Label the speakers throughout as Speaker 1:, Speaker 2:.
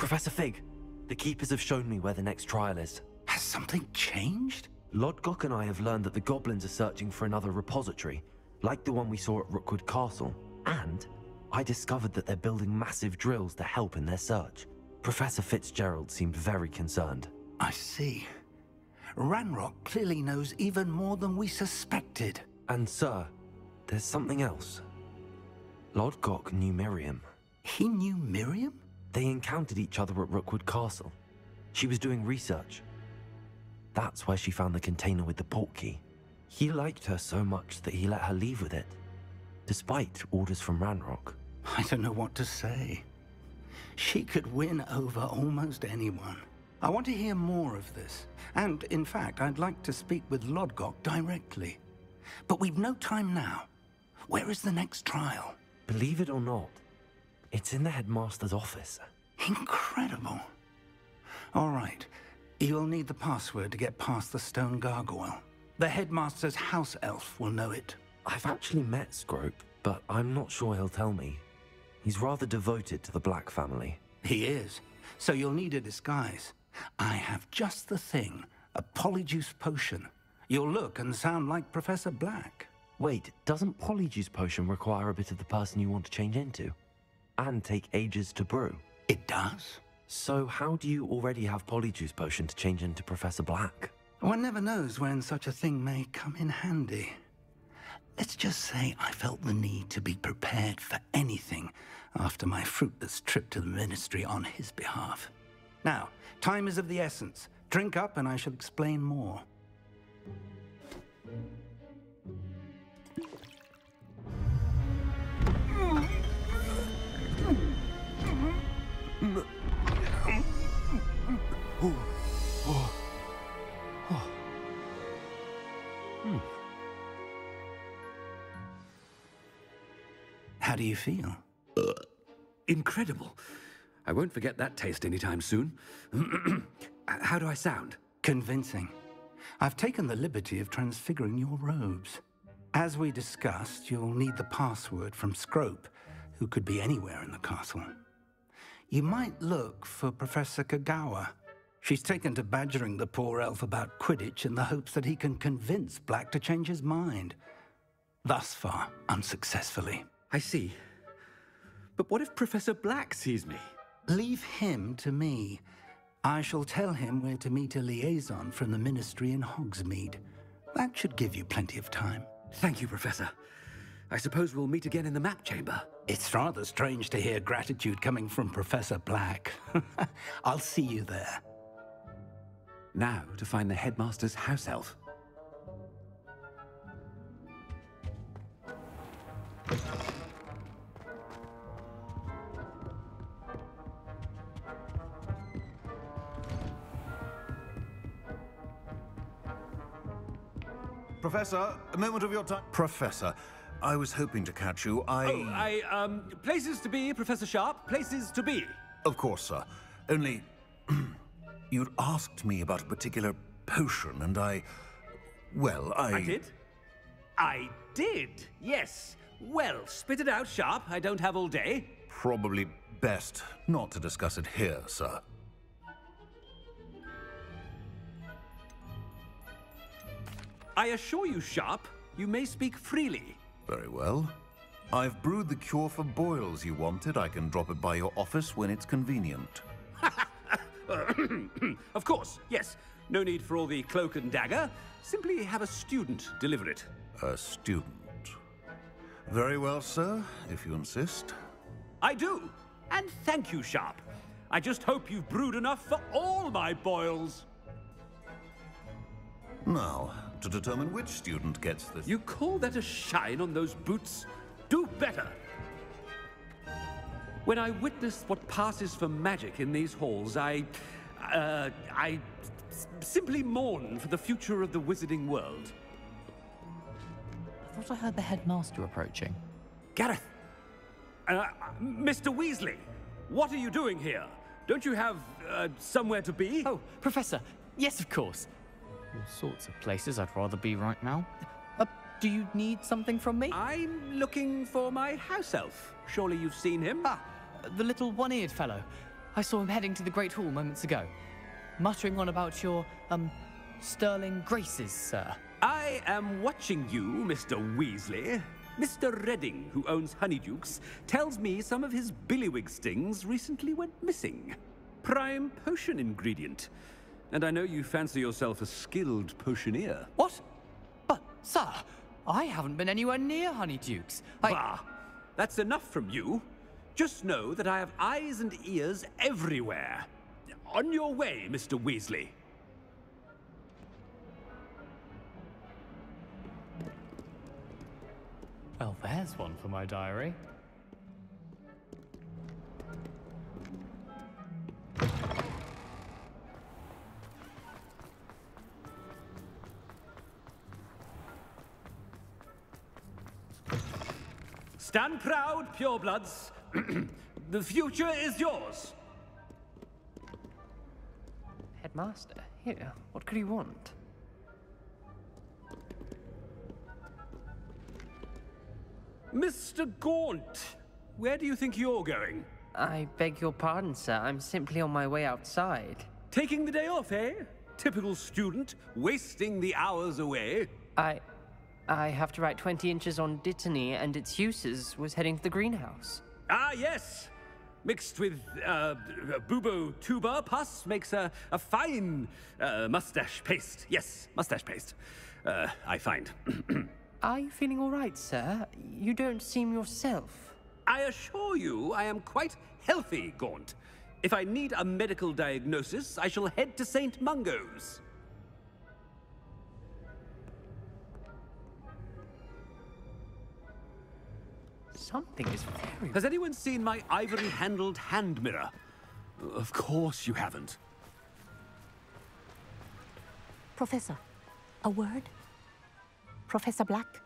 Speaker 1: Professor Fig, the Keepers have shown me where the next trial is.
Speaker 2: Has something changed?
Speaker 1: Lodgok and I have learned that the goblins are searching for another repository, like the one we saw at Rookwood Castle. And I discovered that they're building massive drills to help in their search. Professor Fitzgerald seemed very concerned.
Speaker 2: I see. Ranrock clearly knows even more than we suspected.
Speaker 1: And sir, there's something else. Lodgok knew Miriam.
Speaker 2: He knew Miriam?
Speaker 1: They encountered each other at Rookwood Castle. She was doing research. That's where she found the container with the portkey. He liked her so much that he let her leave with it, despite orders from Ranrock.
Speaker 2: I don't know what to say. She could win over almost anyone. I want to hear more of this. And, in fact, I'd like to speak with Lodgok directly. But we've no time now. Where is the next trial?
Speaker 1: Believe it or not, it's in the headmaster's office.
Speaker 2: Incredible. All right. You'll need the password to get past the stone gargoyle. The headmaster's house elf will know it.
Speaker 1: I've actually met Scrope, but I'm not sure he'll tell me. He's rather devoted to the Black family.
Speaker 2: He is. So you'll need a disguise. I have just the thing. A Polyjuice potion. You'll look and sound like Professor Black.
Speaker 1: Wait, doesn't Polyjuice potion require a bit of the person you want to change into? And take ages to brew?
Speaker 2: It does.
Speaker 1: So how do you already have Polyjuice potion to change into Professor Black?
Speaker 2: One never knows when such a thing may come in handy. Let's just say I felt the need to be prepared for anything after my fruitless trip to the Ministry on his behalf. Now, time is of the essence. Drink up and I shall explain more. How do you feel?
Speaker 3: Incredible. I won't forget that taste anytime soon. How do I sound?
Speaker 2: Convincing. I've taken the liberty of transfiguring your robes. As we discussed, you'll need the password from Scrope, who could be anywhere in the castle. You might look for Professor Kagawa. She's taken to badgering the poor elf about Quidditch in the hopes that he can convince Black to change his mind. Thus far, unsuccessfully.
Speaker 3: I see. But what if Professor Black sees me?
Speaker 2: Leave him to me. I shall tell him where to meet a liaison from the Ministry in Hogsmeade. That should give you plenty of time.
Speaker 3: Thank you, Professor. I suppose we'll meet again in the map chamber.
Speaker 2: It's rather strange to hear gratitude coming from Professor Black. I'll see you there.
Speaker 3: Now to find the headmaster's house elf.
Speaker 4: Professor, a moment of your time. Professor, I was hoping to catch you.
Speaker 3: Places to be, Professor Sharp. Places to be.
Speaker 4: Of course, sir. Only, you'd asked me about a particular potion, and I
Speaker 3: did? I did, yes. Well, spit it out, Sharp. I don't have all day.
Speaker 4: Probably best not to discuss it here, sir.
Speaker 3: I assure you, Sharp, you may speak freely.
Speaker 4: Very well. I've brewed the cure for boils you wanted. I can drop it by your office when it's convenient.
Speaker 3: Of course, yes. No need for all the cloak and dagger. Simply have a student deliver it.
Speaker 4: A student. Very well, sir, if you insist.
Speaker 3: I do. And thank you, Sharp. I just hope you've brewed enough for all my boils.
Speaker 4: Now, to determine which student gets this...
Speaker 3: You call that a shine on those boots? Do better! When I witness what passes for magic in these halls, I simply mourn for the future of the wizarding world.
Speaker 5: I thought I heard the headmaster approaching.
Speaker 3: Gareth! Mr. Weasley! What are you doing here? Don't you have, somewhere to be?
Speaker 5: Oh, Professor! Yes, of course! All sorts of places I'd rather be right now. Do you need something from me?
Speaker 3: I'm looking for my house elf. Surely you've seen him?
Speaker 5: Ah, the little one-eared fellow. I saw him heading to the Great Hall moments ago, muttering on about your, sterling graces, sir.
Speaker 3: I am watching you, Mr. Weasley. Mr. Redding, who owns Honeydukes, tells me some of his billywig stings recently went missing. Prime potion ingredient. And I know you fancy yourself a skilled potioneer.
Speaker 5: What? But, sir, I haven't been anywhere near Honeydukes.
Speaker 3: Bah! That's enough from you. Just know that I have eyes and ears everywhere. On your way, Mr. Weasley.
Speaker 5: Well, there's one for my diary.
Speaker 3: Stand proud, purebloods. The future is yours.
Speaker 6: Headmaster, here, what could he want?
Speaker 3: Mr. Gaunt, where do you think you're going?
Speaker 6: I beg your pardon, sir. I'm simply on my way outside.
Speaker 3: Taking the day off, eh? Typical student, wasting the hours away.
Speaker 6: I have to write 20 inches on Dittany and its uses. Was heading to the greenhouse.
Speaker 3: Ah, yes. Mixed with bubo tuber pus makes a fine mustache paste. Yes, mustache paste. I find.
Speaker 6: Are you feeling all right, sir? You don't seem yourself.
Speaker 3: I assure you I am quite healthy, Gaunt. If I need a medical diagnosis, I shall head to St. Mungo's.
Speaker 6: Something is very...
Speaker 3: Has anyone seen my ivory-handled hand mirror? Of course you haven't.
Speaker 7: Professor, a word? Professor Black,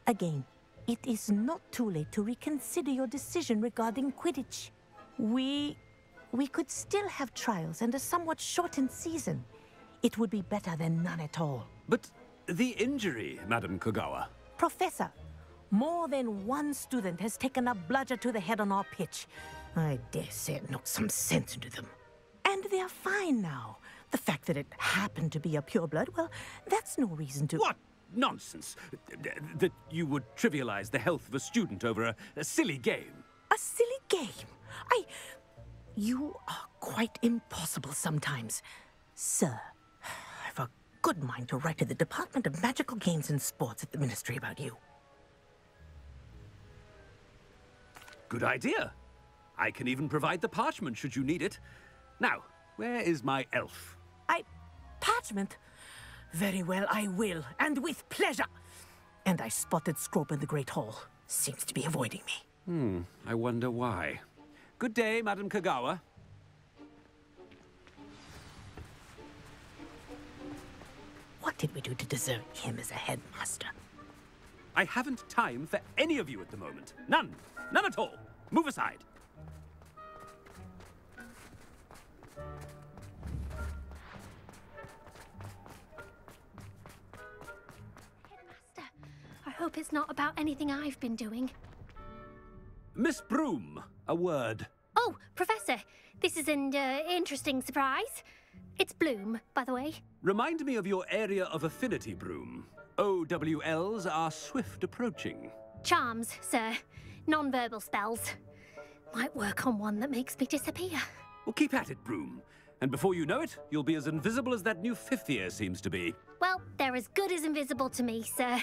Speaker 7: again, it is not too late to reconsider your decision regarding Quidditch. We could still have trials and a somewhat shortened season. It would be better than none at all.
Speaker 3: But the injury, Madam Kogawa.
Speaker 7: Professor, more than one student has taken a bludger to the head on our pitch. I dare say it knocked some sense into them. And they're fine now. The fact that it happened to be a pureblood, well, that's no reason to...
Speaker 3: What nonsense! That you would trivialize the health of a student over a silly game.
Speaker 7: A silly game? You are quite impossible sometimes. Sir, I've a good mind to write to the Department of Magical Games and Sports at the Ministry about you.
Speaker 3: Good idea. I can even provide the parchment should you need it. Now, where is my elf?
Speaker 7: Parchment? Very well, I will, and with pleasure. And I spotted Scrope in the Great Hall. Seems to be avoiding me.
Speaker 3: I wonder why. Good day, Madam Kogawa.
Speaker 7: What did we do to deserve him as a headmaster?
Speaker 3: I haven't time for any of you at the moment. None. None at all. Move aside.
Speaker 8: Headmaster, I hope it's not about anything I've been doing.
Speaker 3: Miss Broom, a word.
Speaker 8: Oh, Professor, this is an interesting surprise. It's Bloom, by the way.
Speaker 3: Remind me of your area of affinity, Broom. OWLs are swift approaching.
Speaker 8: Charms, sir. Non-verbal spells. Might work on one that makes me disappear.
Speaker 3: Well, keep at it, Broom. And before you know it, you'll be as invisible as that new fifth year seems to be.
Speaker 8: Well, they're as good as invisible to me, sir.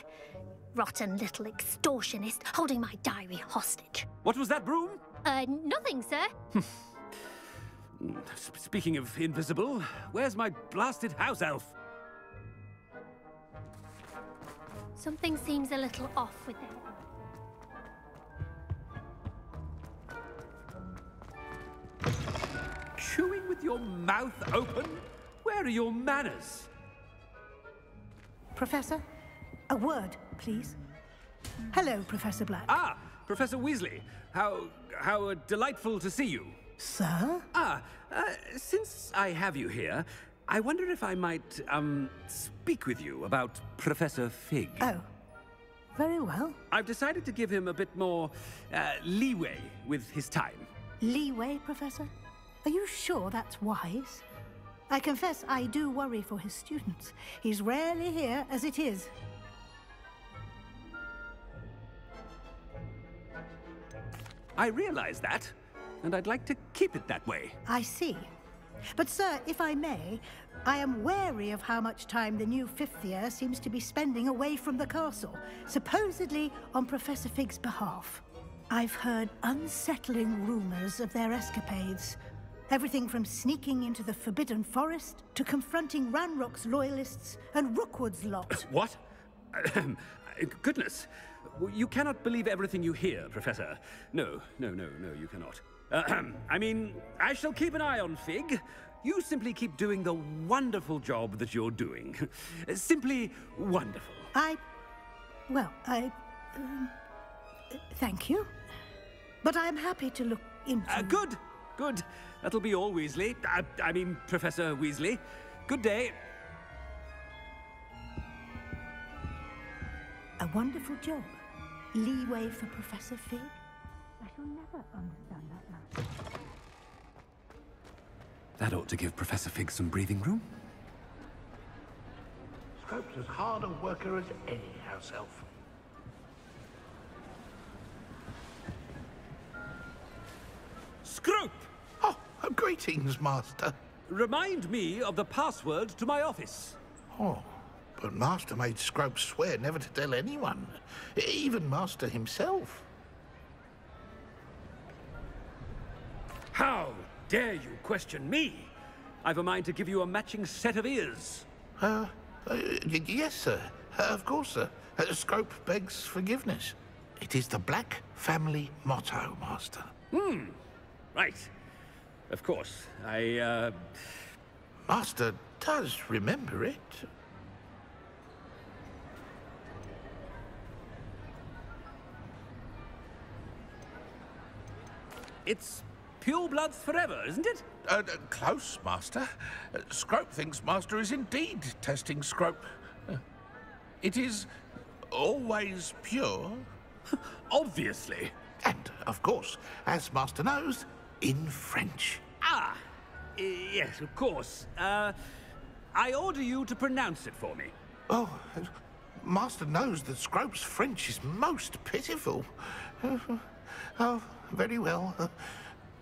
Speaker 8: Rotten little extortionist holding my diary hostage.
Speaker 3: What was that, Broom?
Speaker 8: Nothing, sir.
Speaker 3: Speaking of invisible, where's my blasted house elf?
Speaker 8: Something seems a little off with them.
Speaker 3: Chewing with your mouth open? Where are your manners?
Speaker 9: Professor, a word, please. Hello, Professor Black.
Speaker 3: Ah, Professor Weasley. How delightful to see you.
Speaker 9: Sir?
Speaker 3: Since I have you here, I wonder if I might, speak with you about Professor Fig.
Speaker 9: Oh, very well.
Speaker 3: I've decided to give him a bit more, leeway with his time.
Speaker 9: Leeway, Professor? Are you sure that's wise? I confess I do worry for his students. He's rarely here as it is.
Speaker 3: I realize that, and I'd like to keep it that way.
Speaker 9: I see. But sir, if I may, I am wary of how much time the new fifth year seems to be spending away from the castle, supposedly on Professor Fig's behalf. I've heard unsettling rumors of their escapades. Everything from sneaking into the Forbidden Forest to confronting Ranrock's loyalists and Rookwood's lot.
Speaker 3: What? Goodness. You cannot believe everything you hear, Professor. No, you cannot. I mean, I shall keep an eye on Fig. You simply keep doing the wonderful job that you're doing. Simply wonderful.
Speaker 9: Thank you. But I'm happy to look into...
Speaker 3: Good. That'll be all, Weasley. I mean, Professor Weasley. Good day.
Speaker 9: A wonderful job. Leeway for Professor Fig? I shall never understand that man.
Speaker 3: That ought to give Professor Fig some breathing room.
Speaker 10: Scrope's as hard a worker as any house elf.
Speaker 3: Scrope!
Speaker 10: Oh, greetings, Master.
Speaker 3: Remind me of the password to my office.
Speaker 10: Oh, but Master made Scrope swear never to tell anyone, even Master himself.
Speaker 3: How dare you question me? I've a mind to give you a matching set of ears.
Speaker 10: Yes, sir. Of course, sir. Scrope begs forgiveness. It is the Black family motto, Master.
Speaker 3: Right. Of course.
Speaker 10: Master does remember it.
Speaker 3: It's pure bloods forever, isn't it?
Speaker 10: Close, Master. Scrope thinks Master is indeed testing Scrope. It is always pure.
Speaker 3: Obviously.
Speaker 10: And, of course, as Master knows, in French.
Speaker 3: Yes, of course. I order you to pronounce it for me.
Speaker 10: Oh, Master knows that Scrope's French is most pitiful. Oh, very well.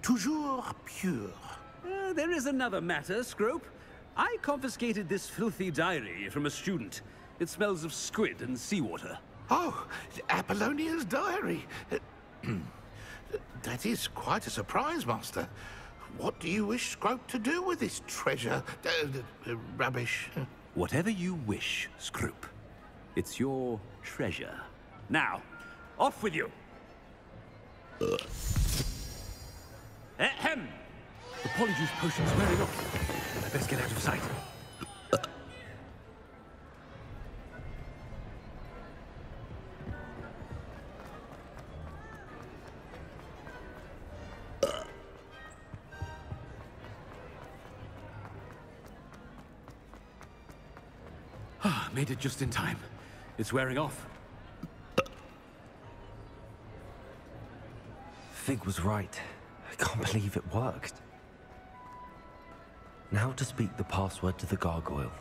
Speaker 10: Toujours pure.
Speaker 3: There is another matter, Scrope. I confiscated this filthy diary from a student. It smells of squid and seawater.
Speaker 10: Oh, Apollonia's diary. That is quite a surprise, Master. What do you wish Scrope to do with this treasure? Rubbish.
Speaker 3: Whatever you wish, Scrope. It's your treasure. Now, off with you. Ahem! The Polyjuice potion's wearing off. I best get out of sight. Made it just in time. It's wearing off.
Speaker 1: Fig was right. I can't believe it worked. Now to speak the password to the gargoyle.